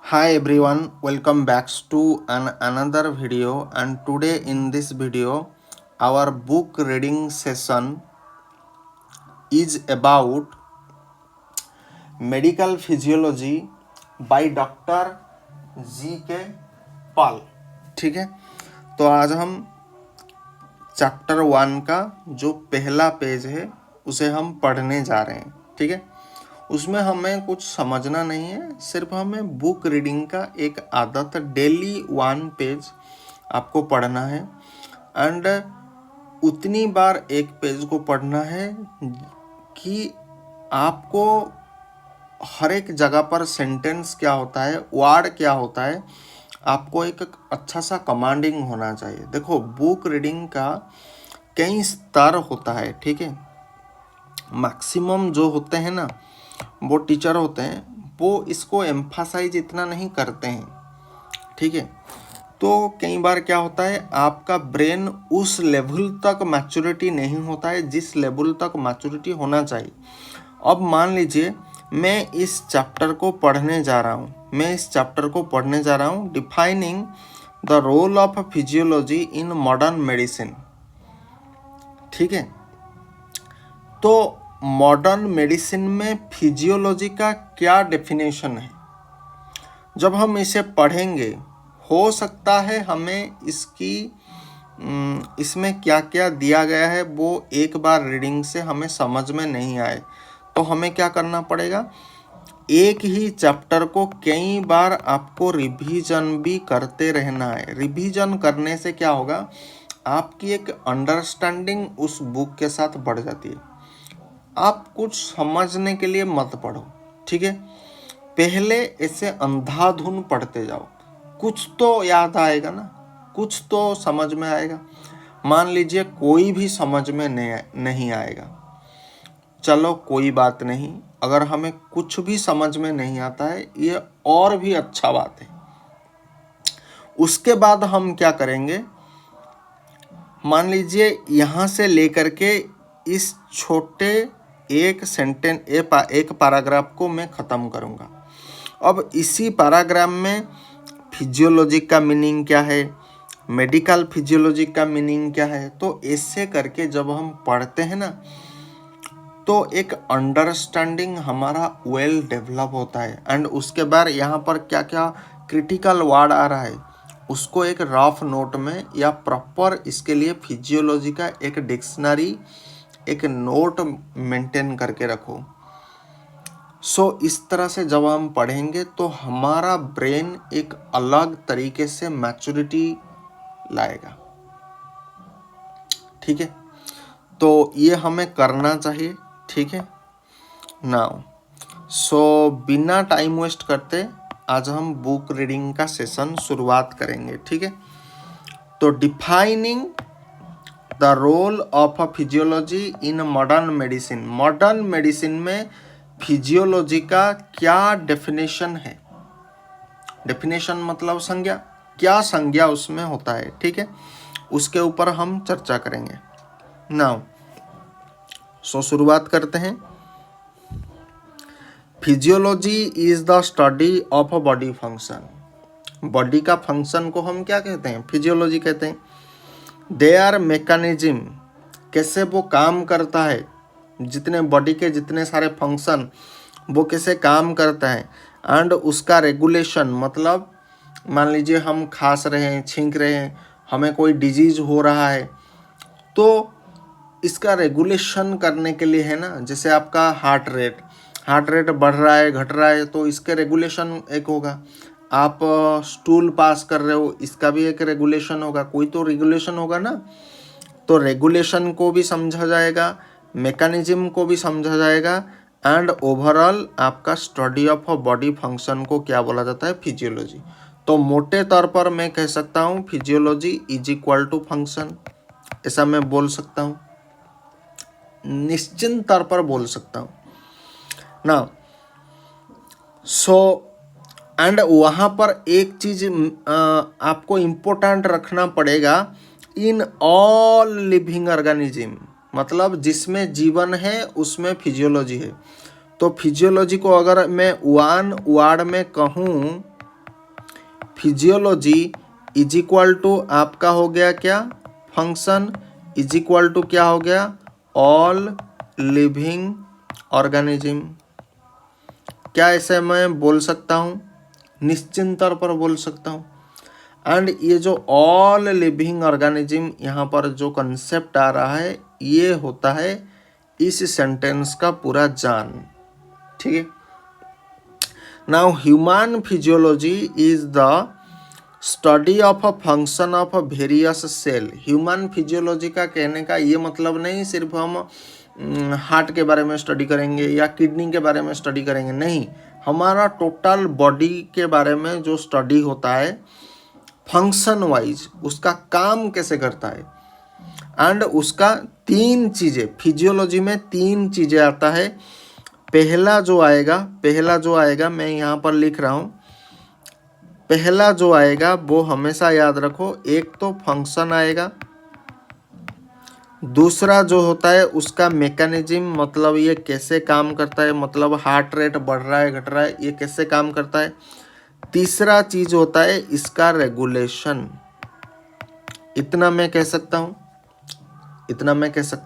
Hi everyone, welcome back to another video, and today in this video our book reading session is about medical physiology by doctor G K. Pal. ठीक है, तो आज हम chapter 1 का जो पहला पेज है उसे हम पढ़ने जा रहे हैं. ठीक है, उसमें हमें कुछ समझना नहीं है, सिर्फ हमें बुक रीडिंग का एक आदत, डेली 1 पेज आपको पढ़ना है एंड उतनी बार एक पेज को पढ़ना है कि आपको हर एक जगह पर सेंटेंस क्या होता है, वर्ड क्या होता है, आपको एक अच्छा सा कमांडिंग होना चाहिए. देखो, बुक रीडिंग का कई स्तर होता है. ठीक है, मैक्सिमम जो होते हैं ना, वो टीचर होते हैं, वो इसको एम्फासाइज इतना नहीं करते हैं. ठीक है, तो कई बार क्या होता है, आपका ब्रेन उस लेवल तक मैच्योरिटी नहीं होता है जिस लेवल तक मैच्योरिटी होना चाहिए. अब मान लीजिए मैं इस चैप्टर को पढ़ने जा रहा हूँ, defining the role of physiology in modern medicine. ठीक है, तो मॉडर्न मेडिसिन में फिजियोलॉजी का क्या डेफिनेशन है, जब हम इसे पढ़ेंगे हो सकता है हमें इसमें क्या क्या दिया गया है वो एक बार रीडिंग से हमें समझ में नहीं आए. तो हमें क्या करना पड़ेगा, एक ही चैप्टर को कई बार आपको रिवीजन भी करते रहना है. रिवीजन करने से क्या होगा, आपकी एक अंडरस्टैंडिंग उस बुक के साथ बढ़ जाती है. आप कुछ समझने के लिए मत पढ़ो. ठीक है, पहले ऐसे अंधाधुन पढ़ते जाओ, कुछ तो याद आएगा ना, कुछ तो समझ में आएगा. मान लीजिए कोई भी समझ में नहीं आएगा, चलो कोई बात नहीं. अगर हमें कुछ भी समझ में नहीं आता है, ये और भी अच्छा बात है. उसके बाद हम क्या करेंगे, मान लीजिए यहाँ से लेकर के इस छोटे एक पैराग्राफ को मैं ख़त्म करूँगा. अब इसी पैराग्राफ में फिजियोलॉजी का मीनिंग क्या है, मेडिकल फिजियोलॉजी का मीनिंग क्या है, तो ऐसे करके जब हम पढ़ते हैं ना, तो एक अंडरस्टैंडिंग हमारा वेल डेवलप होता है. एंड उसके बाद यहाँ पर क्या क्या क्रिटिकल वर्ड आ रहा है, उसको एक रफ नोट में या प्रॉपर इसके लिए फिजियोलॉजी का एक डिक्शनरी, एक नोट मेंटेन करके रखो. सो इस तरह से जब हम पढ़ेंगे तो हमारा ब्रेन एक अलग तरीके से मैच्योरिटी लाएगा. ठीक है, तो ये हमें करना चाहिए. ठीक है, नाउ सो बिना टाइम वेस्ट करते आज हम बुक रीडिंग का सेशन शुरुआत करेंगे. ठीक है, तो defining the role of physiology in modern medicine. Modern medicine में फिजियोलॉजी का क्या डेफिनेशन है, डेफिनेशन मतलब संज्ञा, क्या संज्ञा उसमें होता है. ठीक है, उसके ऊपर हम चर्चा करेंगे. नाउ सो शुरुआत करते हैं. Physiology is the study of body function. Body का फंक्शन को हम क्या कहते हैं, फिजियोलॉजी कहते हैं. देयर मैकेनिज्म, कैसे वो काम करता है, जितने बॉडी के जितने सारे फंक्शन वो कैसे काम करता है. एंड उसका रेगुलेशन, मतलब मान लीजिए हम खांस रहे हैं, छींक रहे हैं, हमें कोई डिजीज हो रहा है, तो इसका रेगुलेशन करने के लिए है ना, जैसे आपका हार्ट रेट बढ़ रहा है, घट रहा है, तो इसके रेगुलेशन एक होगा. आप स्टूल पास कर रहे हो, इसका भी एक रेगुलेशन होगा, कोई तो रेगुलेशन होगा ना. तो रेगुलेशन को भी समझा जाएगा, मैकेनिज्म को भी समझा जाएगा, एंड ओवरऑल आपका स्टडी ऑफ बॉडी फंक्शन को क्या बोला जाता है, फिजियोलॉजी. तो मोटे तौर पर मैं कह सकता हूँ physiology is equal to function, ऐसा मैं बोल सकता हूँ, निश्चित तौर पर बोल सकता हूँ ना. सो एंड वहाँ पर एक चीज आपको इम्पोर्टेंट रखना पड़ेगा, इन ऑल लिविंग ऑर्गेनिज्म, मतलब जिसमें जीवन है उसमें फिजियोलॉजी है. तो फिजियोलॉजी को अगर मैं वन वर्ड में कहूँ फिजियोलॉजी इज इक्वल टू आपका हो गया क्या, फंक्शन इज इक्वल टू क्या हो गया, ऑल लिविंग ऑर्गेनिज्म। क्या ऐसे मैं बोल सकता हूँ, निश्चिंत तौर पर बोल सकता हूँ। एंड ये जो ऑल लिविंग ऑर्गेनिज्म यहाँ पर जो कंसेप्ट आ रहा है, ये होता है इस सेंटेंस का पूरा जान, ठीक है। Now human physiology is the study of a function of a various cell. Human physiology का कहने का ये मतलब नहीं सिर्फ हम हार्ट के बारे में स्टडी करेंगे या किडनी के बारे में स्टडी करेंगे, नहीं, हमारा टोटल बॉडी के बारे में जो स्टडी होता है फंक्शन वाइज, उसका काम कैसे करता है, एंड उसका तीन चीज़ें, फिजियोलॉजी में तीन चीज़ें आता है। पहला जो आएगा मैं यहाँ पर लिख रहा हूँ, पहला जो आएगा वो हमेशा याद रखो, एक तो फंक्शन आएगा, दूसरा जो होता है उसका मैकेनिज्म, मतलब ये कैसे काम करता है, मतलब हार्ट रेट बढ़ रहा है घट रहा है, ये कैसे काम करता है। तीसरा चीज होता है इसका रेगुलेशन। इतना मैं कह सकता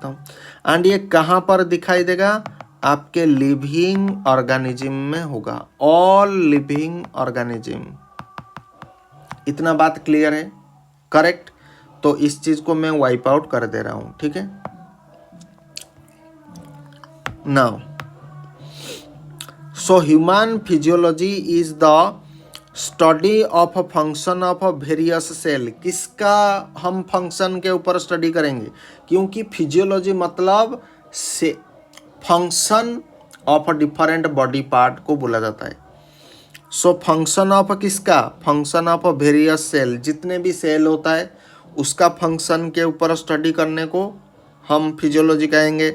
हूँ, एंड ये कहाँ पर दिखाई देगा, आपके लिविंग ऑर्गेनिज्म में होगा, ऑल लिविंग ऑर्गेनिज्म। इतना बात क्लियर है, करेक्ट। तो इस चीज को मैं वाइप आउट कर दे रहा हूं, ठीक है। Now so human physiology is the study of a function of a various cell. किसका हम फंक्शन के ऊपर स्टडी करेंगे, क्योंकि फिजियोलॉजी मतलब से function of a different body part को बोला जाता है। सो फंक्शन ऑफ किसका, function of a various cell, जितने भी सेल होता है उसका फंक्शन के ऊपर स्टडी करने को हम फिजियोलॉजी कहेंगे।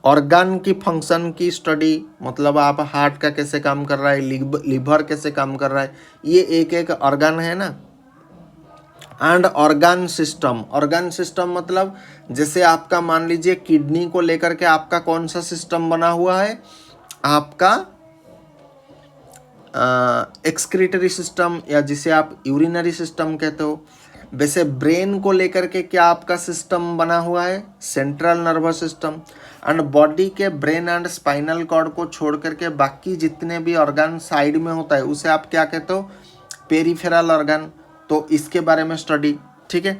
ऑर्गन की फंक्शन की स्टडी, मतलब आप हार्ट का कैसे काम कर रहा है, लिवर कैसे काम कर रहा है, ये एक एक ऑर्गन है ना। एंड ऑर्गन सिस्टम मतलब जैसे आपका मान लीजिए किडनी को लेकर के आपका कौन सा सिस्टम बना हुआ है, आपका एक्सक्रीटरी सिस्टम, या जिसे आप यूरिनरी सिस्टम कहते हो। वैसे ब्रेन को लेकर के क्या आपका सिस्टम बना हुआ है, central nervous system. And body के ब्रेन एंड स्पाइनल कॉर्ड को छोड़ करके बाकी जितने भी ऑर्गन साइड में होता है उसे आप क्या कहते हो, पेरिफेरल ऑर्गन। तो इसके बारे में स्टडी, ठीक है।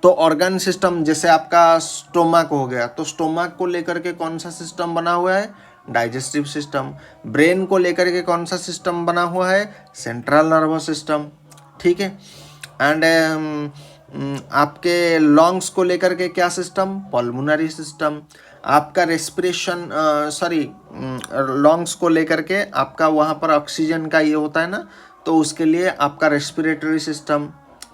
तो ऑर्गन सिस्टम जैसे आपका स्टोमक हो गया, तो स्टोमक को लेकर के कौन सा सिस्टम बना हुआ है, डाइजेस्टिव सिस्टम। ब्रेन को लेकर के कौन सा सिस्टम बना हुआ है, सेंट्रल नर्वस सिस्टम, ठीक है। एंड आपके लंग्स को लेकर के क्या सिस्टम, पल्मोनरी सिस्टम। आपका रेस्पिरेशन लंग्स को लेकर के आपका वहाँ पर ऑक्सीजन का ये होता है ना, तो उसके लिए आपका रेस्पिरेटरी सिस्टम,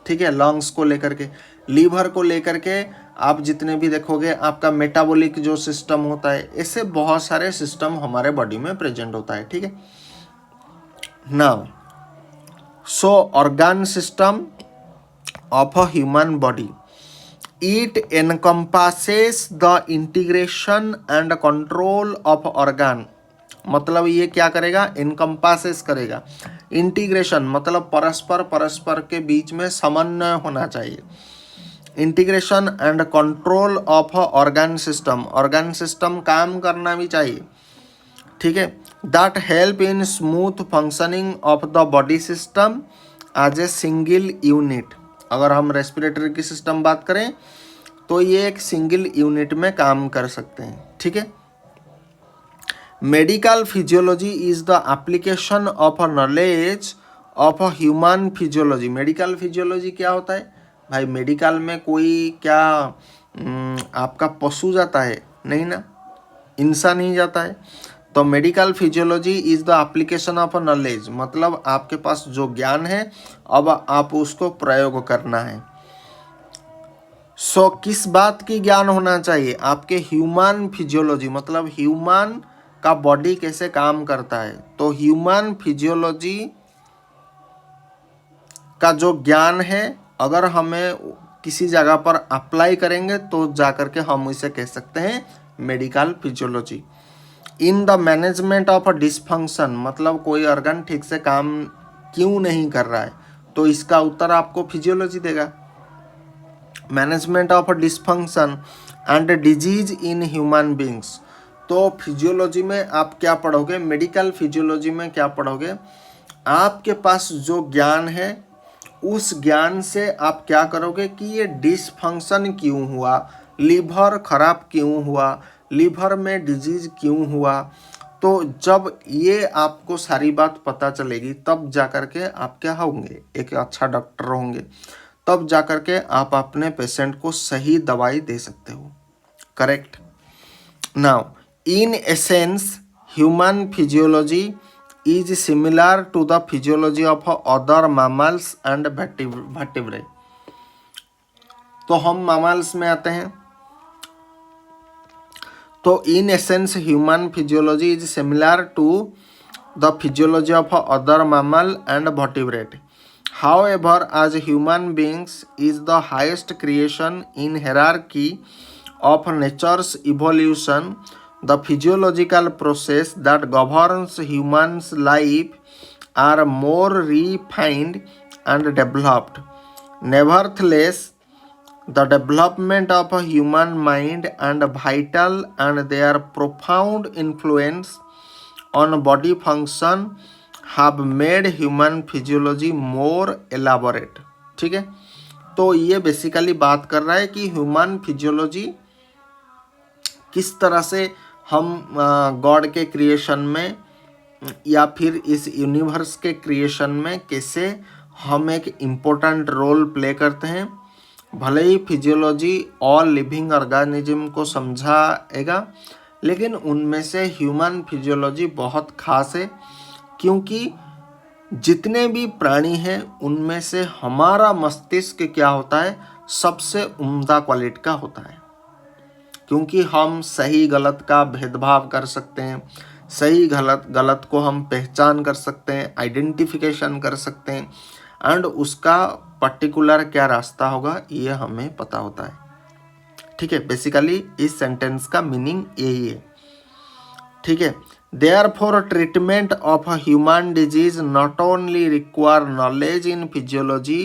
ठीक है, लंग्स को लेकर के। लीवर को लेकर के आप जितने भी देखोगे आपका मेटाबॉलिक जो सिस्टम होता है, ऐसे बहुत सारे सिस्टम हमारे बॉडी में प्रेजेंट होता है, ठीक है। Now so organ system of a human body, it encompasses the integration and control of organ। मतलब ये क्या करेगा, encompasses करेगा। इंटीग्रेशन मतलब परस्पर के बीच में समन्वय होना चाहिए। Integration and control of organ system काम करना भी चाहिए, ठीक है। That help in smooth functioning of the body system as a single unit. अगर हम रेस्पिरेटरी की सिस्टम बात करें तो ये एक सिंगल यूनिट में काम कर सकते हैं, ठीक है। Medical physiology is the application of a knowledge of a human physiology. Medical physiology क्या होता है भाई, मेडिकल में कोई क्या आपका पशु जाता है, नहीं ना, इंसान ही जाता है। तो medical physiology is the application of a knowledge, मतलब आपके पास जो ज्ञान है अब आप उसको प्रयोग करना है। सो किस बात की ज्ञान होना चाहिए, आपके ह्यूमन फिजियोलॉजी, मतलब ह्यूमन का बॉडी कैसे काम करता है। तो ह्यूमन फिजियोलॉजी का जो ज्ञान है, अगर हमें किसी जगह पर अप्लाई करेंगे तो जाकर के हम इसे कह सकते हैं medical physiology. In the management of a dysfunction, मतलब कोई ऑर्गन ठीक से काम क्यों नहीं कर रहा है, तो इसका उत्तर आपको फिजियोलॉजी देगा। Management of dysfunction and disease in human beings, तो फिजियोलॉजी में आप क्या पढ़ोगे, मेडिकल फिजियोलॉजी में क्या पढ़ोगे, आपके पास जो ज्ञान है उस ज्ञान से आप क्या करोगे कि ये डिसफंक्शन क्यों हुआ, लीवर खराब क्यों हुआ, लीवर में डिजीज क्यों हुआ, तो जब ये आपको सारी बात पता चलेगी तब जाकर के आप क्या होंगे, एक अच्छा डॉक्टर होंगे, तब जाकर के आप अपने पेशेंट को सही दवाई दे सकते हो। Correct. Now in essence human physiology is similar to the physiology of other mammals and vertebrae। तो हम mammals में आते हैं, तो in essence human physiology is similar to the physiology of other mammal and vertebrate। However, as human beings is the highest creation in hierarchy of nature's evolution, the physiological process that governs humans' life are more refined and developed. Nevertheless, the development of a human mind and vital and their profound influence on body function have made human physiology more elaborate। ठीक है, तो ये basically बात कर रहा है कि human physiology किस तरह से हम गॉड के क्रिएशन में या फिर इस यूनिवर्स के क्रिएशन में कैसे हम एक इम्पोर्टेंट रोल प्ले करते हैं। भले ही फिजियोलॉजी ऑल लिविंग ऑर्गेनिज्म को समझाएगा, लेकिन उनमें से ह्यूमन फिजियोलॉजी बहुत खास है, क्योंकि जितने भी प्राणी हैं उनमें से हमारा मस्तिष्क क्या होता है, सबसे उम्दा क्वालिटी का होता है, क्योंकि हम सही गलत का भेदभाव कर सकते हैं, सही गलत को हम पहचान कर सकते हैं, आइडेंटिफिकेशन कर सकते हैं, एंड उसका पर्टिकुलर क्या रास्ता होगा ये हमें पता होता है। ठीक है, बेसिकली इस सेंटेंस का मीनिंग यही है। ठीक है, therefore treatment of a human disease not only require knowledge in physiology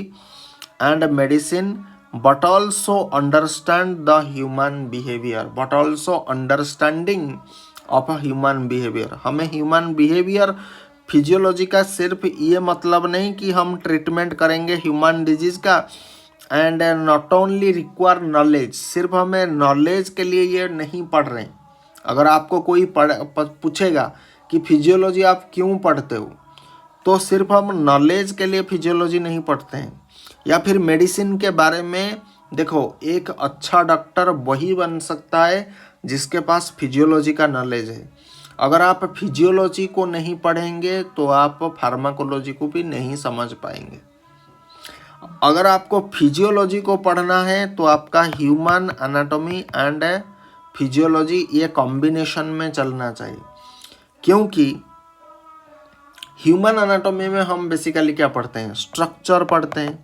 and medicine but also understand the human behavior, but also understanding of a human behavior। हमें human behavior फिजियोलॉजी का सिर्फ ये मतलब नहीं कि हम ट्रीटमेंट करेंगे human disease का, and not only require knowledge, सिर्फ हमें नॉलेज के लिए ये नहीं पढ़ रहे हैं। अगर आपको कोई पूछेगा कि फिजियोलॉजी आप क्यों पढ़ते हो, तो सिर्फ हम नॉलेज के लिए फिजियोलॉजी नहीं पढ़ते हैं। या फिर मेडिसिन के बारे में देखो, एक अच्छा डॉक्टर वही बन सकता है जिसके पास फिजियोलॉजी का नॉलेज है। अगर आप फिजियोलॉजी को नहीं पढ़ेंगे तो आप फार्माकोलॉजी को भी नहीं समझ पाएंगे। अगर आपको फिजियोलॉजी को पढ़ना है तो आपका ह्यूमन एनाटॉमी एंड फिजियोलॉजी ये कॉम्बिनेशन में चलना चाहिए, क्योंकि ह्यूमन एनाटॉमी में हम बेसिकली क्या पढ़ते हैं, स्ट्रक्चर पढ़ते हैं।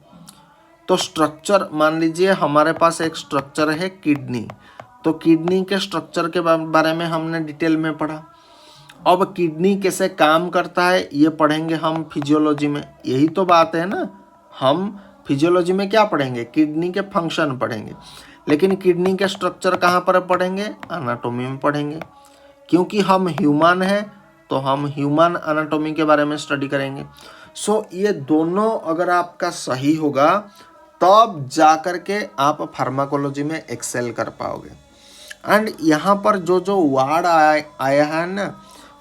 तो स्ट्रक्चर, मान लीजिए हमारे पास एक स्ट्रक्चर है किडनी, तो किडनी के स्ट्रक्चर के बारे में हमने डिटेल में पढ़ा। अब किडनी कैसे काम करता है ये पढ़ेंगे हम फिजियोलॉजी में, यही तो बात है ना। हम फिजियोलॉजी में क्या पढ़ेंगे, किडनी के फंक्शन पढ़ेंगे, लेकिन किडनी के स्ट्रक्चर कहाँ पर पढ़ेंगे, एनाटॉमी में पढ़ेंगे। क्योंकि हम ह्यूमन हैं तो हम ह्यूमन एनाटॉमी के बारे में स्टडी करेंगे। सो ये दोनों अगर आपका सही होगा तब जाकर के आप फार्माकोलॉजी में एक्सेल कर पाओगे। एंड यहाँ पर जो जो वर्ड आया है ना,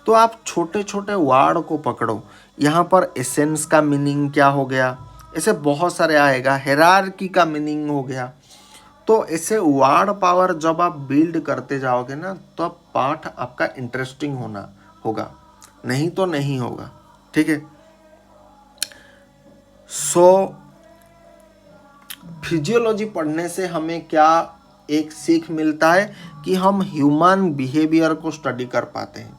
तो आप छोटे छोटे वर्ड को पकड़ो। यहाँ पर एसेंस का मीनिंग क्या हो गया, ऐसे बहुत सारे आएगा। हायरार्की का मीनिंग हो गया। तो ऐसे वर्ड पावर जब आप बिल्ड करते जाओगे ना, तो पाठ आपका इंटरेस्टिंग होगा, नहीं तो नहीं होगा। ठीक है, सो फिजियोलॉजी पढ़ने से हमें क्या एक सीख मिलता है कि हम ह्यूमन बिहेवियर को स्टडी कर पाते हैं।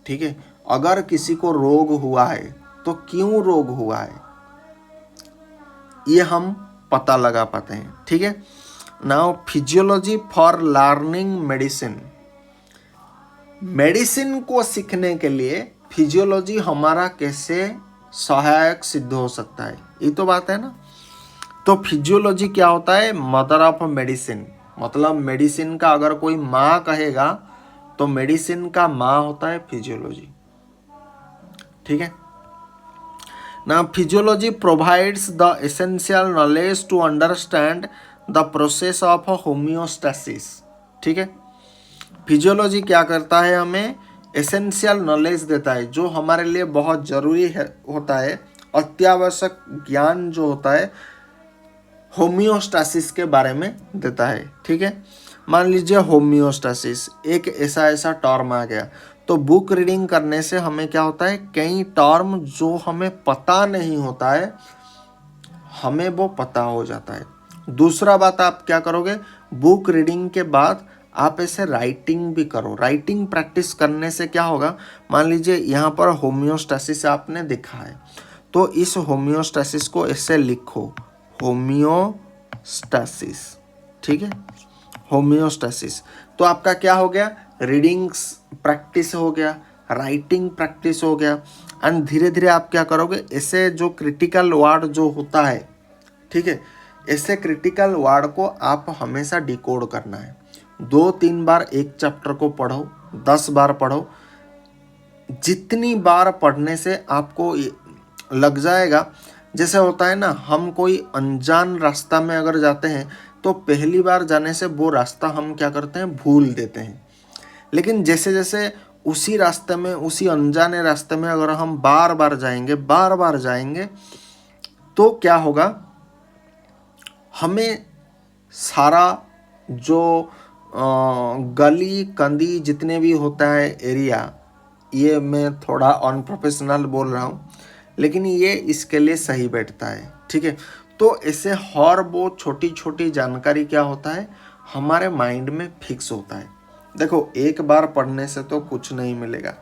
ठीक है, अगर किसी को रोग हुआ है तो क्यों रोग हुआ है ये हम पता लगा पाते हैं। ठीक है, now physiology for learning medicine. Medicine को सीखने के लिए फिजियोलॉजी हमारा कैसे सहायक सिद्ध हो सकता है। ये तो बात है ना। तो फिजियोलॉजी क्या होता है? Mother of medicine. मतलब मेडिसिन का अगर कोई माँ कहेगा तो मेडिसिन का माँ होता है फिजियोलॉजी। ठीक है ना। Physiology provides the essential knowledge to understand the process of homeostasis. ठीक है, फिजियोलॉजी क्या करता है? हमें एसेंशियल नॉलेज देता है, जो हमारे लिए बहुत जरूरी है होता है, अत्यावश्यक ज्ञान जो होता है होम्योस्टेसिस के बारे में देता है। ठीक है, मान लीजिए होम्योस्टेसिस एक ऐसा टर्म आ गया, तो बुक रीडिंग करने से हमें क्या होता है, कई टर्म जो हमें पता नहीं होता है हमें वो पता हो जाता है। दूसरा बात, आप क्या करोगे, बुक रीडिंग के बाद आप ऐसे राइटिंग भी करो। राइटिंग प्रैक्टिस करने से क्या होगा, मान लीजिए यहाँ पर होम्योस्टेसिस आपने देखा है, तो इस होम्योस्टेसिस को ऐसे लिखो, होम्योस्टेसिस। ठीक है, होम्योस्टेसिस। तो आपका क्या हो गया, रीडिंग्स प्रैक्टिस हो गया, राइटिंग प्रैक्टिस हो गया। एंड धीरे धीरे आप क्या करोगे, ऐसे जो क्रिटिकल वर्ड जो होता है, ठीक है, ऐसे क्रिटिकल वर्ड को आप हमेशा डिकोड करना है। 2-3 बार एक चैप्टर को पढ़ो, 10 बार पढ़ो। जितनी बार पढ़ने से आपको लग जाएगा, जैसे होता है ना, हम कोई अनजान रास्ता में अगर जाते हैं तो पहली बार जाने से वो रास्ता हम क्या करते हैं, भूल देते हैं। लेकिन जैसे जैसे उसी रास्ते में, उसी अनजाने रास्ते में अगर हम बार बार जाएंगे तो क्या होगा, हमें सारा जो गली कंदी जितने भी होता है एरिया, ये मैं थोड़ा अनप्रोफेशनल बोल रहा हूँ लेकिन ये इसके लिए सही बैठता है। ठीक है, तो ऐसे हर वो छोटी छोटी जानकारी क्या होता है, हमारे माइंड में फिक्स होता है। देखो, एक बार पढ़ने से तो कुछ नहीं मिलेगा।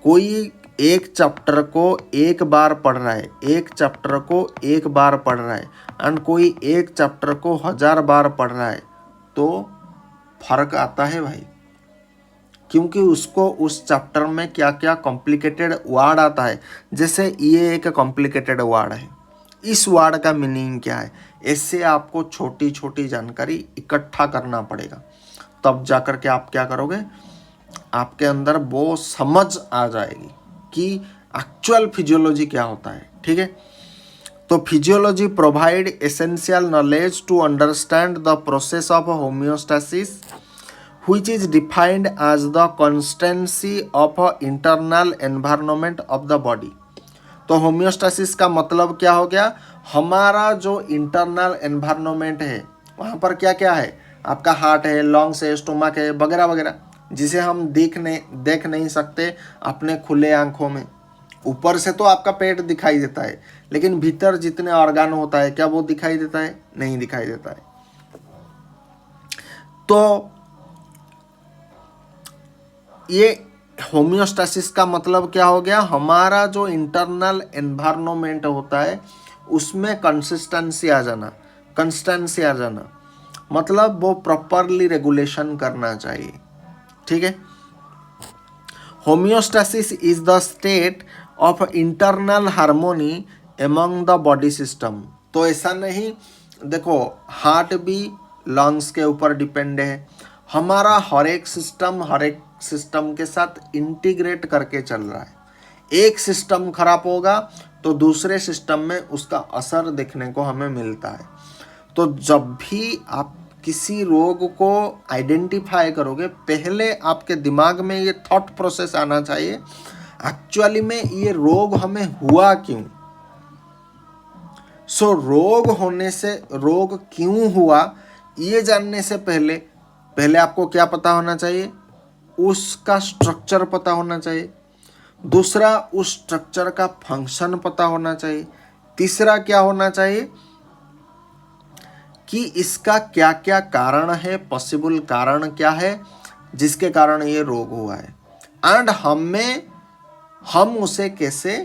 कोई एक चैप्टर को एक बार पढ़ रहा है, एक चैप्टर को एक बार पढ़ रहा है, एंड कोई एक चैप्टर को 1000 बार पढ़ रहा है, तो फर्क आता है भाई। क्योंकि उसको उस चैप्टर में क्या क्या कॉम्प्लिकेटेड वर्ड आता है, जैसे ये एक कॉम्प्लिकेटेड वर्ड है, इस वर्ड का मीनिंग क्या है, इससे आपको छोटी छोटी जानकारी इकट्ठा करना पड़ेगा। तब जाकर के आप क्या करोगे, आपके अंदर वो समझ आ जाएगी कि एक्चुअल फिजियोलॉजी क्या होता है। ठीक है, तो physiology provide essential knowledge to understand the process of homeostasis which is defined as the constancy of a internal environment of the body। तो होम्योस्टेसिस का मतलब क्या हो गया, हमारा जो इंटरनल एनवायरनमेंट है वहाँ पर क्या क्या है, आपका हार्ट है, लंग्स है, स्टोमक है, वगैरह वगैरह, जिसे हम देख नहीं सकते अपने खुले आंखों में। ऊपर से तो आपका पेट दिखाई देता है, लेकिन भीतर जितने ऑर्गन होता है क्या वो दिखाई देता है? नहीं दिखाई देता है। तो ये होम्योस्टेसिस का मतलब क्या हो गया, हमारा जो इंटरनल एनवायरनमेंट होता है उसमें कंसिस्टेंसी आ जाना, मतलब वो प्रॉपरली रेगुलेशन करना चाहिए। ठीक है, homeostasis is the state of internal harmony among the body system. तो ऐसा नहीं, देखो हार्ट भी लंग्स के ऊपर डिपेंड है, हमारा हर एक सिस्टम के साथ इंटीग्रेट करके चल रहा है। एक सिस्टम खराब होगा तो दूसरे सिस्टम में उसका असर देखने को हमें मिलता है। तो जब भी आप किसी रोग को आइडेंटिफाई करोगे, पहले आपके दिमाग में ये थॉट प्रोसेस आना चाहिए, एक्चुअली में ये रोग हमें हुआ क्यों। सो रोग क्यों हुआ ये जानने से पहले आपको क्या पता होना चाहिए, उसका स्ट्रक्चर पता होना चाहिए। दूसरा, उस स्ट्रक्चर का फंक्शन पता होना चाहिए। तीसरा क्या होना चाहिए कि इसका क्या क्या कारण है, पॉसिबल कारण क्या है जिसके कारण ये रोग हुआ है, एंड हम उसे कैसे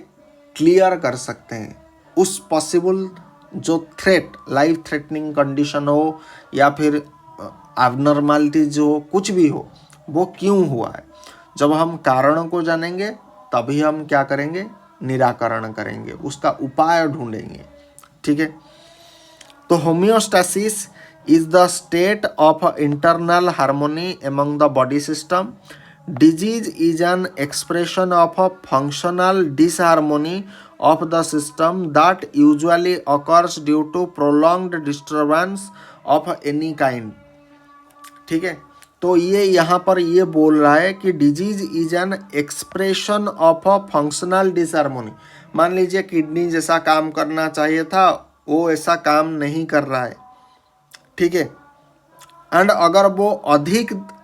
क्लियर कर सकते हैं। उस पॉसिबल जो थ्रेट, लाइफ थ्रेटनिंग कंडीशन हो या फिर एबनॉर्मलिटी जो कुछ भी हो, वो क्यों हुआ है। जब हम कारणों को जानेंगे तभी हम क्या करेंगे, निराकरण करेंगे, उसका उपाय ढूंढेंगे। ठीक है, तो homeostasis is the state of internal harmony among the body system. Disease is an expression of a functional disharmony of the system that usually occurs due to prolonged disturbance of any kind. ठीक है, तो ये यहाँ पर ये बोल रहा है कि disease is an expression of a functional disharmony. मान लीजिए किडनी जैसा काम करना चाहिए था वो ऐसा काम नहीं कर रहा है। ठीक है, एंड अगर वो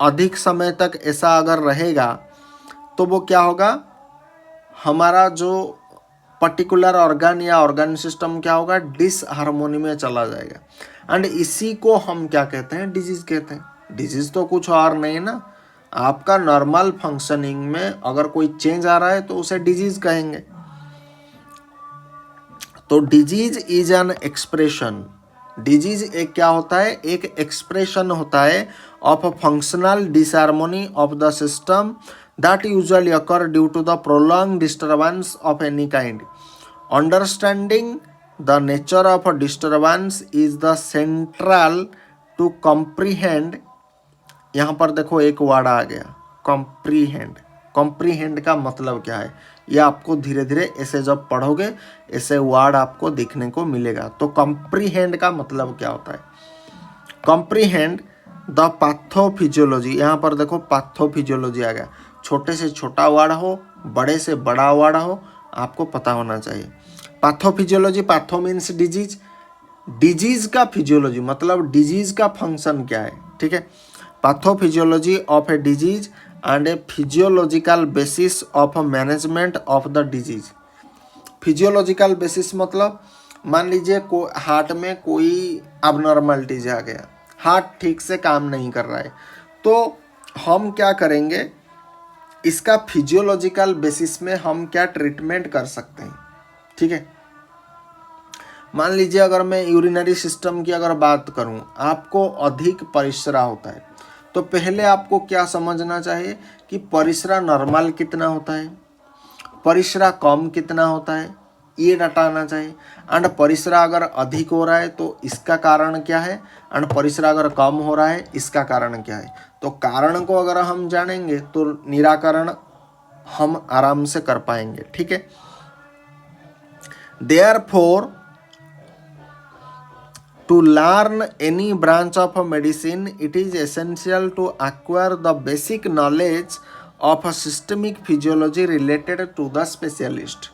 अधिक समय तक ऐसा अगर रहेगा तो वो क्या होगा, हमारा जो पर्टिकुलर ऑर्गन या ऑर्गन सिस्टम क्या होगा, डिसहार्मोनी में चला जाएगा। एंड इसी को हम क्या कहते हैं, डिजीज कहते हैं। डिजीज तो कुछ और नहीं ना, आपका नॉर्मल फंक्शनिंग में अगर कोई चेंज आ रहा है तो उसे डिजीज कहेंगे। तो disease is an expression, disease एक क्या होता है, एक एक्सप्रेशन होता है of functional disharmony of the system that usually occur due to the prolong disturbance of any kind. Understanding the nature of disturbance is the central to comprehend. यहाँ पर देखो एक वर्ड आ गया, कॉम्प्रीहेंड। कॉम्प्रीहेंड का मतलब क्या है, ये आपको धीरे धीरे ऐसे जब पढ़ोगे ऐसे वर्ड आपको देखने को मिलेगा। तो कॉम्प्रीहेंड का मतलब क्या होता है, कॉम्प्रीहेंड द पैथोफिजियोलॉजी। यहाँ पर देखो पैथोफिजियोलॉजी आ गया, छोटे से छोटा वर्ड हो, बड़े से बड़ा वर्ड हो, आपको पता होना चाहिए। Pathophysiology, patho means disease, disease का फिजियोलॉजी मतलब डिजीज का फंक्शन क्या है। ठीक है, pathophysiology of a disease and a physiological basis of management of the disease। Physiological basis मतलब मान लीजिए हार्ट में कोई अबनॉर्मलिटीज आ गया, हार्ट ठीक से काम नहीं कर रहा है, तो हम क्या करेंगे, इसका फिजियोलॉजिकल बेसिस में हम क्या ट्रीटमेंट कर सकते हैं। ठीक है, मान लीजिए अगर मैं यूरिनरी सिस्टम की अगर बात करूं, आपको अधिक परिस्रा होता है, तो पहले आपको क्या समझना चाहिए कि परिस्रा नॉर्मल कितना होता है, परिस्रा कम कितना होता है, ये डाटा आना चाहिए। एंड परिस्रा अगर अधिक हो रहा है तो इसका कारण क्या है, एंड परिस्रा अगर कम हो रहा है इसका कारण क्या है। तो कारण को अगर हम जानेंगे तो निराकरण हम आराम से कर पाएंगे। ठीक है, therefore to learn any branch of medicine, it is essential to acquire the basic knowledge of a systemic physiology related to the specialist।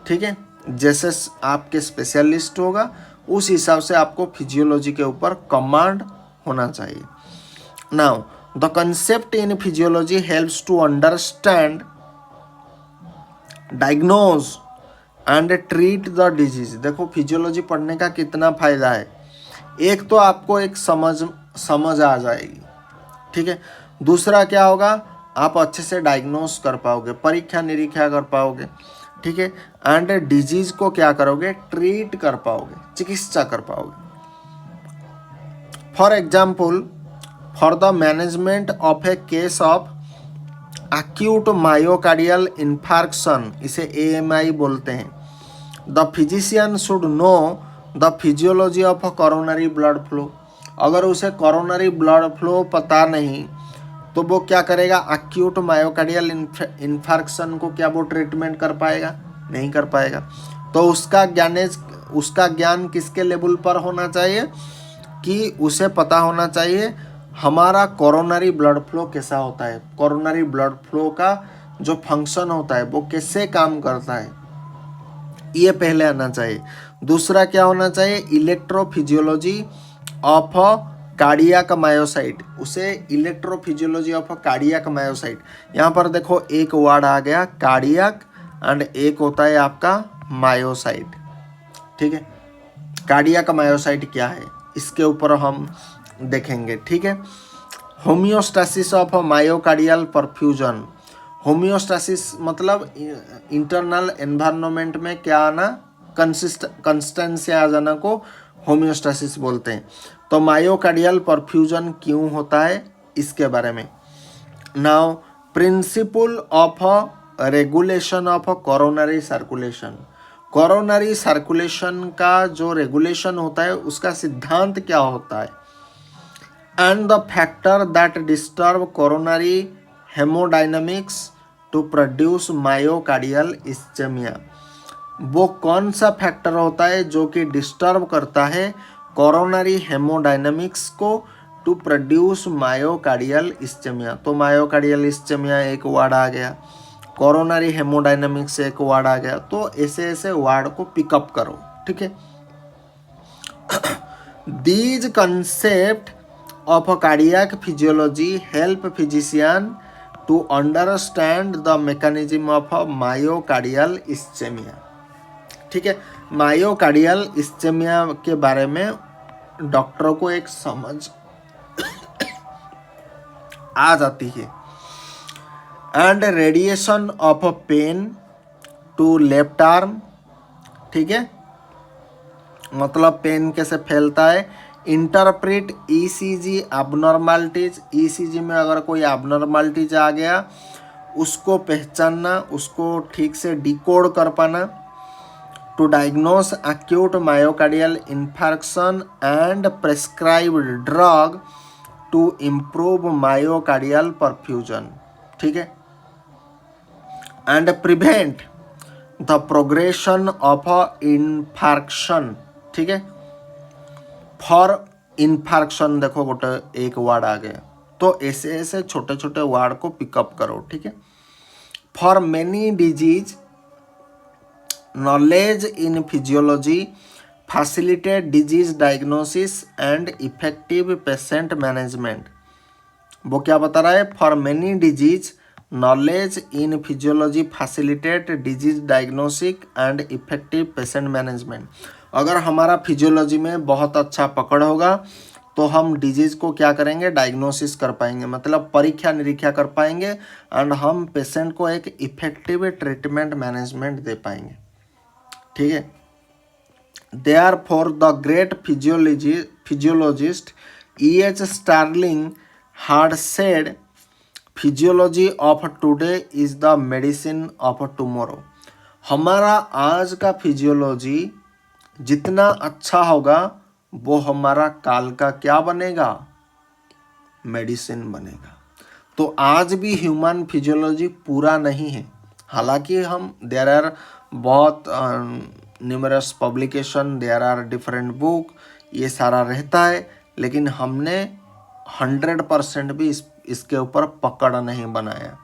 ठीक है, जैसे आपके स्पेशलिस्ट होगा उस हिसाब से आपको फिजियोलॉजी के ऊपर कमांड होना चाहिए। Now the concept in physiology helps to understand, diagnose and treat the disease. देखो फिजियोलॉजी पढ़ने का कितना फायदा है, एक तो आपको एक समझ आ जाएगी। ठीक है, दूसरा क्या होगा, आप अच्छे से डायग्नोस कर पाओगे, परीक्षा निरीक्षा कर पाओगे। ठीक है, एंड डिजीज को क्या करोगे, ट्रीट कर पाओगे, चिकित्सा कर पाओगे। For example, for the management of A case of acute myocardial infarction, इसे AMI बोलते हैं, the physician should know the physiology of coronary blood flow. अगर उसे कोरोनरी ब्लड फ्लो पता नहीं तो वो क्या करेगा, एक्यूट मायोकार्डियल इन्फार्क्शन को क्या वो ट्रीटमेंट कर पाएगा, नहीं कर पाएगा। तो उसका ज्ञान किसके लेवल पर होना चाहिए कि उसे पता होना चाहिए हमारा कोरोनरी ब्लड फ्लो कैसा होता है, कोरोनरी ब्लड फ्लो का जो फंक्शन होता है वो कैसे काम करता है, ये पहले आना चाहिए। दूसरा क्या होना चाहिए, इलेक्ट्रोफिजियोलॉजी ऑफ कार्डियक मायोसाइट, उसे इलेक्ट्रोफिजियोलॉजी ऑफ कार्डियक मायोसाइट। यहाँ पर देखो एक वर्ड आ गया कार्डियक एंड एक होता है आपका मायोसाइट। ठीक है, कार्डियक मायोसाइट क्या है इसके ऊपर हम देखेंगे। ठीक है, homeostasis of myocardial perfusion. Homeostasis मतलब इंटरनल एनवायरनमेंट में क्या आना, कंसिस्टेंसी आ जाना को होम्योस्टैसिस बोलते हैं। तो मायोकार्डियल परफ्यूजन क्यों होता है इसके बारे में। Now principle of regulation of coronary circulation. Coronary circulation का जो रेगुलेशन होता है उसका सिद्धांत क्या होता है? And the factor that disturb coronary haemodynamics to produce myocardial ischaemia. वो कौन सा फैक्टर होता है जो कि डिस्टर्ब करता है कोरोनरी हेमोडायनामिक्स को टू प्रोड्यूस मायोकार्डियल इस्चेमिया। तो मायोकार्डियल इस्चेमिया एक वर्ड आ गया, कोरोनरी हेमोडायनामिक्स एक वर्ड आ गया। तो ऐसे ऐसे वर्ड को पिकअप करो, ठीक है। These concept of cardiac physiology help physician to understand the mechanism of myocardial ischaemia, ठीक है। मायोकार्डियल इस्चेमिया के बारे में डॉक्टरों को एक समझ आ जाती है। And radiation of pain to left arm, ठीक है, मतलब पेन कैसे फैलता है। इंटरप्रेट ईसीजी एबनॉर्मलिटीज, ईसीजी में अगर कोई एबनॉर्मलिटीज आ गया उसको पहचानना, उसको ठीक से डिकोड कर पाना। To diagnose acute myocardial infarction and prescribed drug to improve myocardial perfusion, ठीक है। And prevent the progression of infarction, ठीक है। फॉर इन्फार्क्शन देखो गोटे एक वर्ड आ गया। तो ऐसे ऐसे छोटे छोटे वर्ड को पिकअप करो, ठीक है। For many disease knowledge in physiology facilitate disease diagnosis and effective patient management। वो क्या बता रहा है? For many disease knowledge in physiology facilitate disease diagnostic and effective patient management. अगर हमारा फिजियोलॉजी में बहुत अच्छा पकड़ होगा तो हम डिजीज को क्या करेंगे? डायग्नोसिस कर पाएंगे, मतलब परीक्षा निरीक्षा कर पाएंगे एंड हम पेशेंट को एक इफेक्टिव ट्रीटमेंट मैनेजमेंट दे पाएंगे, ठीक है। Therefore the great physiologist E.H. Starling had said, physiology of today is the medicine of tomorrow। हमारा आज का फिजियोलॉजी जितना अच्छा होगा वो हमारा काल का क्या बनेगा? मेडिसिन बनेगा। तो आज भी ह्यूमन फिजियोलॉजी पूरा नहीं है, हालांकि हम देयर आर बहुत numerous publication, there are different book, ये सारा रहता है, लेकिन हमने 100% भी इसके ऊपर पकड़ नहीं बनाया,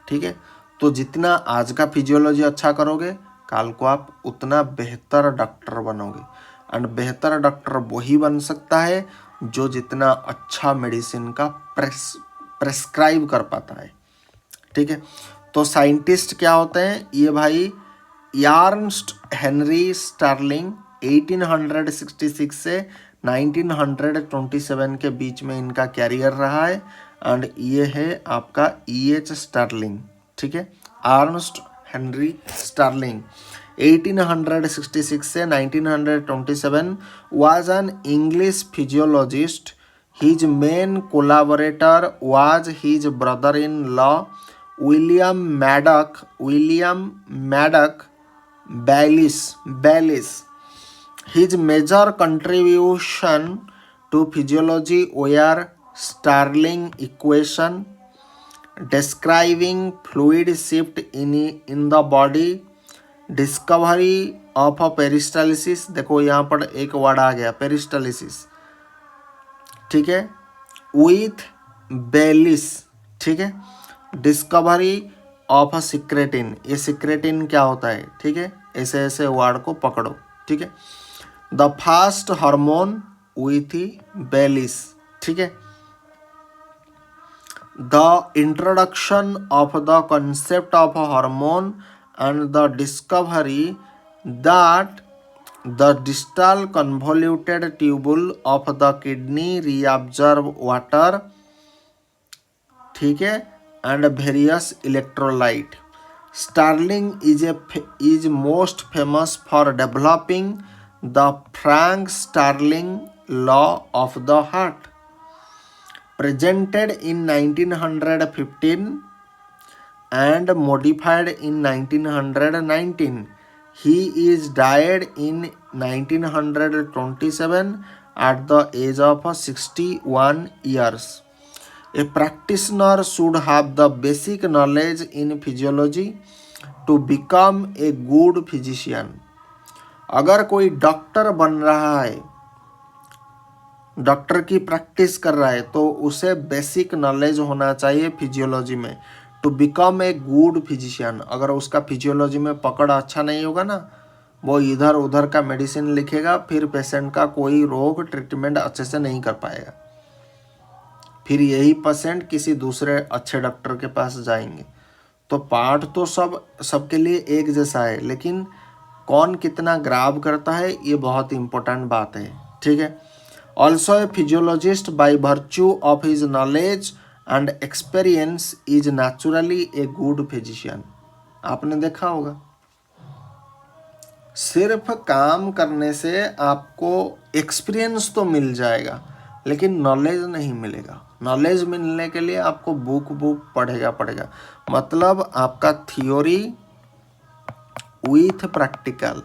ठीक है। तो जितना आज का फिजियोलॉजी अच्छा करोगे काल को आप उतना बेहतर डॉक्टर बनोगे। एंड बेहतर डॉक्टर वही बन सकता है जो जितना अच्छा मेडिसिन का प्रेस्क्राइब कर पाता है, ठीक है। तो साइंटिस्ट क्या होते हैं? ये भाई यार्नस्ट हेनरी स्टार्लिंग 1866 से 1927 के बीच में इनका कैरियर रहा है। एंड ये है आपका E.H. स्टार्लिंग, ठीक है। अर्नस्ट हेनरी स्टार्लिंग 1866 से 1927 was an English physiologist। His main collaborator was his brother-in-law William Madoc Bayliss। His major contribution to physiology were Starling equation describing fluid shift in the body, discovery of peristalsis। देखो यहाँ पर एक word आ गया peristalsis, ठीक है, with Bayliss, ठीक है। Discovery of secretin, ये सिक्रेटिन क्या होता है, ठीक है। ऐसे ऐसे वर्ड को पकड़ो, ठीक है। The first hormone with Bayliss, ठीक है। The introduction of the concept of hormone and the discovery that the distal convoluted tubule of the kidney reabsorb water, ठीक है, and various electrolyte। Starling is most famous for developing the Frank-Starling law of the heart, presented in 1915 and modified in 1919. He is died in 1927 at the age of 61 years. A practitioner should have the basic knowledge in physiology to become a good physician. अगर कोई doctor बन रहा है, doctor की practice कर रहा है, तो उसे बेसिक नॉलेज होना चाहिए फिजियोलॉजी में to become a good physician. अगर उसका फिजियोलॉजी में पकड़ अच्छा नहीं होगा ना, वो इधर उधर का मेडिसिन लिखेगा, फिर पेशेंट का कोई रोग ट्रीटमेंट अच्छे से नहीं कर पाएगा, फिर यही पेशेंट किसी दूसरे अच्छे डॉक्टर के पास जाएंगे। तो पार्ट तो सबके लिए एक जैसा है, लेकिन कौन कितना ग्राब करता है ये बहुत इंपॉर्टेंट बात है, ठीक है। Also a physiologist by virtue of his knowledge and experience is naturally A good physician. आपने देखा होगा, सिर्फ काम करने से आपको एक्सपीरियंस तो मिल जाएगा, लेकिन नॉलेज नहीं मिलेगा। नॉलेज मिलने के लिए आपको बुक पढ़ेगा। मतलब आपका थियोरी विथ प्रैक्टिकल,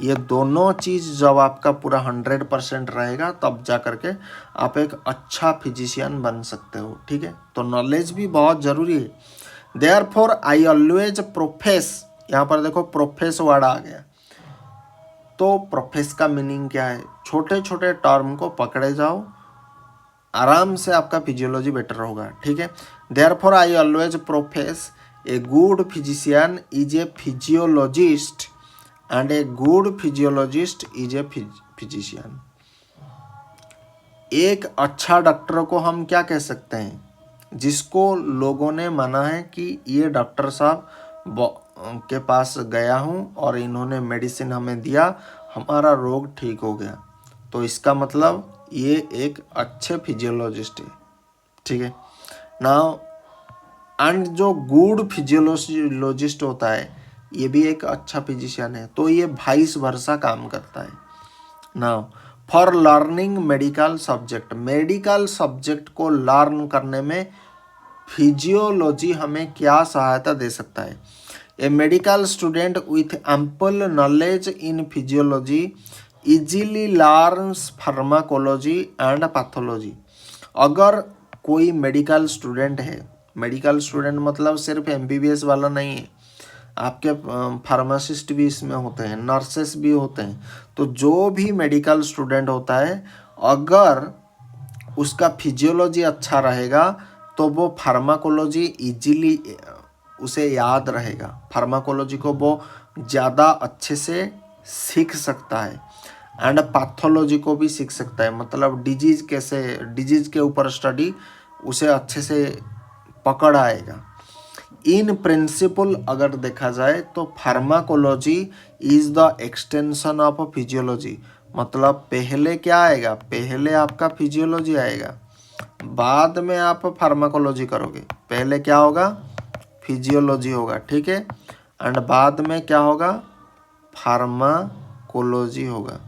ये दोनों चीज़ जब आपका पूरा 100% रहेगा, तब जा करके आप एक अच्छा फिजिशियन बन सकते हो, ठीक है। तो नॉलेज भी बहुत ज़रूरी है। देयरफॉर आई ऑलवेज प्रोफेस, यहाँ पर देखो प्रोफेस वर्ड आ गया। तो प्रोफेस का मीनिंग क्या है? छोटे छोटे टर्म को पकड़े जाओ, आराम से आपका फिजियोलॉजी बेटर होगा, ठीक है। Therefore I always profess a good physician is a physiologist and a good physiologist is a physician. एक अच्छा डॉक्टर को हम क्या कह सकते हैं? जिसको लोगों ने माना है कि ये डॉक्टर साहब के पास गया हूँ और इन्होंने मेडिसिन हमें दिया, हमारा रोग ठीक हो गया, तो इसका मतलब ये एक अच्छे फिजियोलॉजिस्ट है, ठीक है। नाउ एंड जो गुड फिजियोलॉजिस्ट होता है, ये भी एक अच्छा फिजिशियन है। तो ये वाइस वर्सा काम करता है। Now for learning medical subject को लर्न करने में फिजियोलॉजी हमें क्या सहायता दे सकता है? A medical student with ample knowledge in physiology easily learns pharmacology and pathology. अगर कोई मेडिकल स्टूडेंट है, मेडिकल स्टूडेंट मतलब सिर्फ MBBS वाला नहीं है, आपके फार्मासिस्ट भी इसमें होते हैं, नर्सेस भी होते हैं। तो जो भी मेडिकल स्टूडेंट होता है, अगर उसका फिजियोलॉजी अच्छा रहेगा तो वो फार्माकोलॉजी इजीली उसे याद रहेगा, फार्माकोलॉजी को वो ज़्यादा अच्छे से सीख सकता है एंड पैथोलॉजी को भी सीख सकता है। मतलब डिजीज़ के ऊपर स्टडी उसे अच्छे से पकड़ आएगा। इन प्रिंसिपल अगर देखा जाए तो pharmacology is the extension of physiology. मतलब पहले क्या आएगा? पहले आपका फिजियोलॉजी आएगा, बाद में आप फार्माकोलॉजी करोगे। पहले क्या होगा? फिजियोलॉजी होगा, ठीक है, एंड बाद में क्या होगा? फार्माकोलॉजी होगा,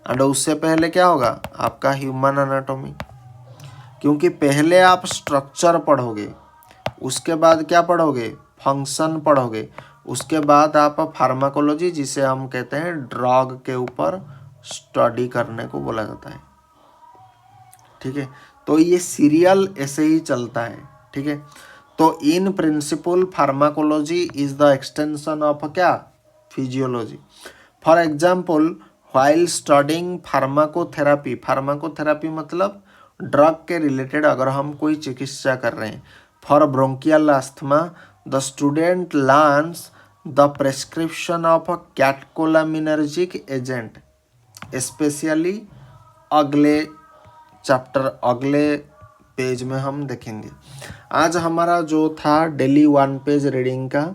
एंड उससे पहले क्या होगा? आपका ह्यूमन एनाटॉमी। क्योंकि पहले आप स्ट्रक्चर पढ़ोगे, उसके बाद क्या पढ़ोगे? फंक्शन पढ़ोगे, उसके बाद आप फार्माकोलॉजी, जिसे हम कहते हैं ड्रग के ऊपर स्टडी करने को बोला जाता है, ठीक है। तो ये सीरियल ऐसे ही चलता है, ठीक है। तो in principle pharmacology is the extension of क्या? Physiology. For example while studying pharmacotherapy मतलब ड्रग के रिलेटेड अगर हम कोई चिकित्सा कर रहे हैं, for bronchial asthma the student learns the prescription of catecholaminergic agent. Specially अगले पेज में हम देखेंगे। आज हमारा जो था डेली 1 पेज रीडिंग का,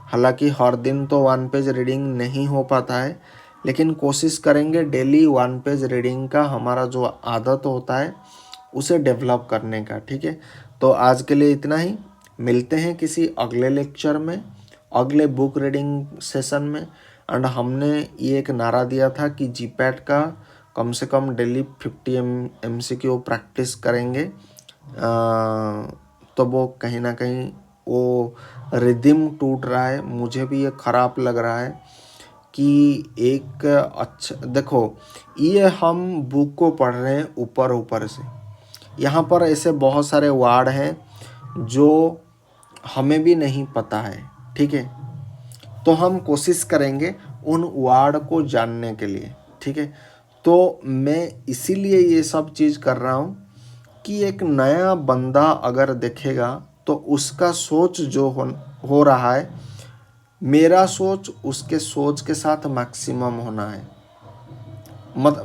हालांकि हर दिन तो 1 पेज रीडिंग नहीं हो पाता है, लेकिन कोशिश करेंगे डेली 1 पेज रीडिंग का हमारा जो आदत होता है उसे डेवलप करने का, ठीक है। तो आज के लिए इतना ही, मिलते हैं किसी अगले लेक्चर में, अगले बुक रीडिंग सेशन में। एंड हमने ये एक नारा दिया था कि GPAT का कम से कम डेली 50 MCQ प्रैक्टिस करेंगे, तो वो कहीं ना कहीं वो रिदम टूट रहा है। मुझे भी ये ख़राब लग रहा है कि एक अच्छा देखो, ये हम बुक को पढ़ रहे हैं ऊपर ऊपर से, यहाँ पर ऐसे बहुत सारे वर्ड हैं जो हमें भी नहीं पता है, ठीक है। तो हम कोशिश करेंगे उन वर्ड को जानने के लिए, ठीक है। तो मैं इसीलिए ये सब चीज़ कर रहा हूँ कि एक नया बंदा अगर देखेगा तो उसका सोच जो हो रहा है, मेरा सोच उसके सोच के साथ मैक्सिमम होना है।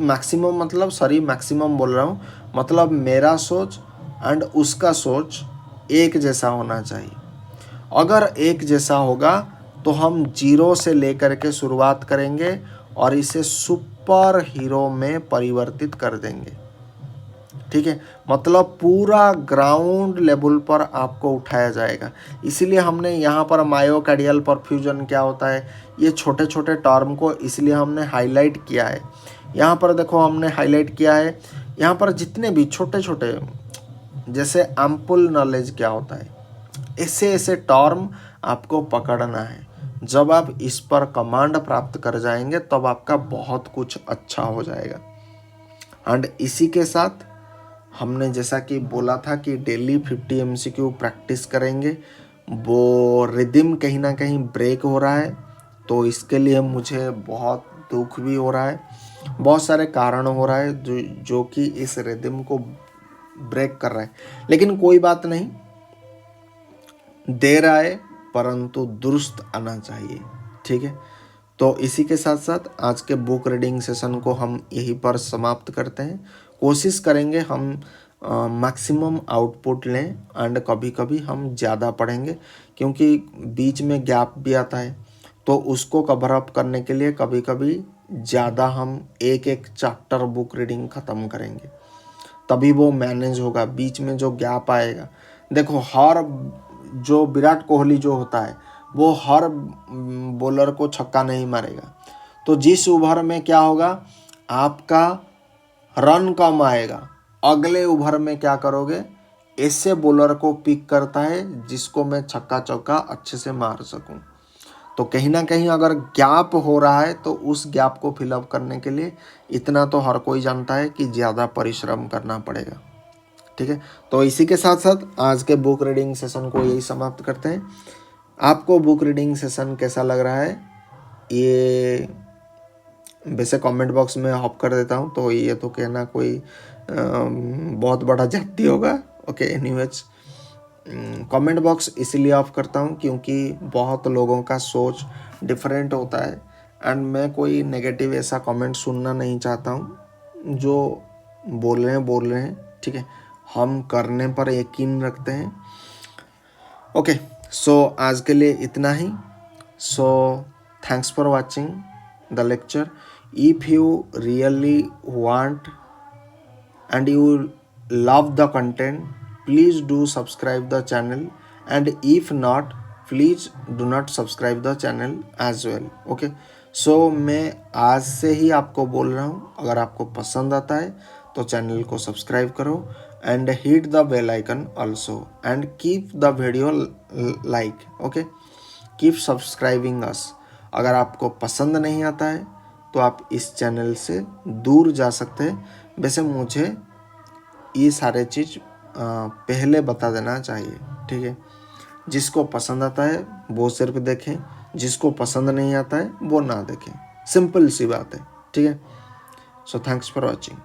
मैक्सिमम मतलब मैक्सिमम बोल रहा हूँ, मतलब मेरा सोच एंड उसका सोच एक जैसा होना चाहिए। अगर एक जैसा होगा तो हम जीरो से लेकर के शुरुआत करेंगे और इसे सुपर हीरो में परिवर्तित कर देंगे, ठीक है। मतलब पूरा ग्राउंड लेवल पर आपको उठाया जाएगा। इसीलिए हमने यहाँ पर मायोकार्डियल परफ्यूजन क्या होता है, ये छोटे छोटे टर्म को इसलिए हमने हाईलाइट किया है। यहाँ पर देखो हमने हाईलाइट किया है, यहाँ पर जितने भी छोटे छोटे, जैसे एम्पुल नॉलेज क्या होता है, ऐसे ऐसे टर्म आपको पकड़ना है। जब आप इस पर कमांड प्राप्त कर जाएंगे तब आपका बहुत कुछ अच्छा हो जाएगा। एंड इसी के साथ हमने जैसा कि बोला था कि डेली 50 MCQ प्रैक्टिस करेंगे, वो रिदम कहीं ना कहीं ब्रेक हो रहा है, तो इसके लिए मुझे बहुत दुख भी हो रहा है। बहुत सारे कारण हो रहा है जो कि इस रिदम को ब्रेक कर रहा है, लेकिन कोई बात नहीं, देर आए परंतु दुरुस्त आना चाहिए, ठीक है। तो इसी के साथ साथ आज के बुक रीडिंग सेशन को हम यहीं पर समाप्त करते हैं। कोशिश करेंगे हम मैक्सिमम आउटपुट लें एंड कभी कभी हम ज़्यादा पढ़ेंगे, क्योंकि बीच में गैप भी आता है, तो उसको कवर अप करने के लिए कभी कभी ज़्यादा हम एक एक चैप्टर बुक रीडिंग ख़त्म करेंगे, तभी वो मैनेज होगा। बीच में जो गैप आएगा, देखो हर जो विराट कोहली जो होता है वो हर बॉलर को छक्का नहीं मारेगा, तो जिस ओवर में क्या होगा, आपका रन कम आएगा, अगले ओवर में क्या करोगे, ऐसे बॉलर को पिक करता है जिसको मैं छक्का चौका अच्छे से मार सकूं। तो कहीं ना कहीं अगर गैप हो रहा है तो उस गैप को फिलअप करने के लिए इतना तो हर कोई जानता है कि ज़्यादा परिश्रम करना पड़ेगा, ठीक है। तो इसी के साथ साथ आज के बुक रीडिंग सेशन को यही समाप्त करते हैं। आपको बुक रीडिंग सेशन कैसा लग रहा है, ये वैसे कमेंट बॉक्स में हॉप कर देता हूँ, तो ये तो कहना कोई बहुत बड़ा जाति होगा। ओके, एनीवेज कमेंट बॉक्स इसलिए ऑफ करता हूँ क्योंकि बहुत लोगों का सोच डिफरेंट होता है एंड मैं कोई नेगेटिव ऐसा कमेंट सुनना नहीं चाहता हूँ। जो बोल रहे हैं, ठीक है, हम करने पर यकीन रखते हैं। ओके, सो आज के लिए इतना ही। So thanks for watching the lecture. If you really want and you love the content, please do subscribe the channel, and if not, please do not subscribe the channel as well. Okay, so मैं आज से ही आपको बोल रहा हूँ, अगर आपको पसंद आता है तो चैनल को सब्सक्राइब करो and hit the bell icon also and keep the video like. Okay, keep subscribing us. अगर आपको पसंद नहीं आता है तो आप इस चैनल से दूर जा सकते हैं। वैसे मुझे ये सारे चीज़ पहले बता देना चाहिए, ठीक है। जिसको पसंद आता है वो सिर्फ देखें, जिसको पसंद नहीं आता है वो ना देखें, सिंपल सी बात है, ठीक है। सो थैंक्स फॉर वॉचिंग।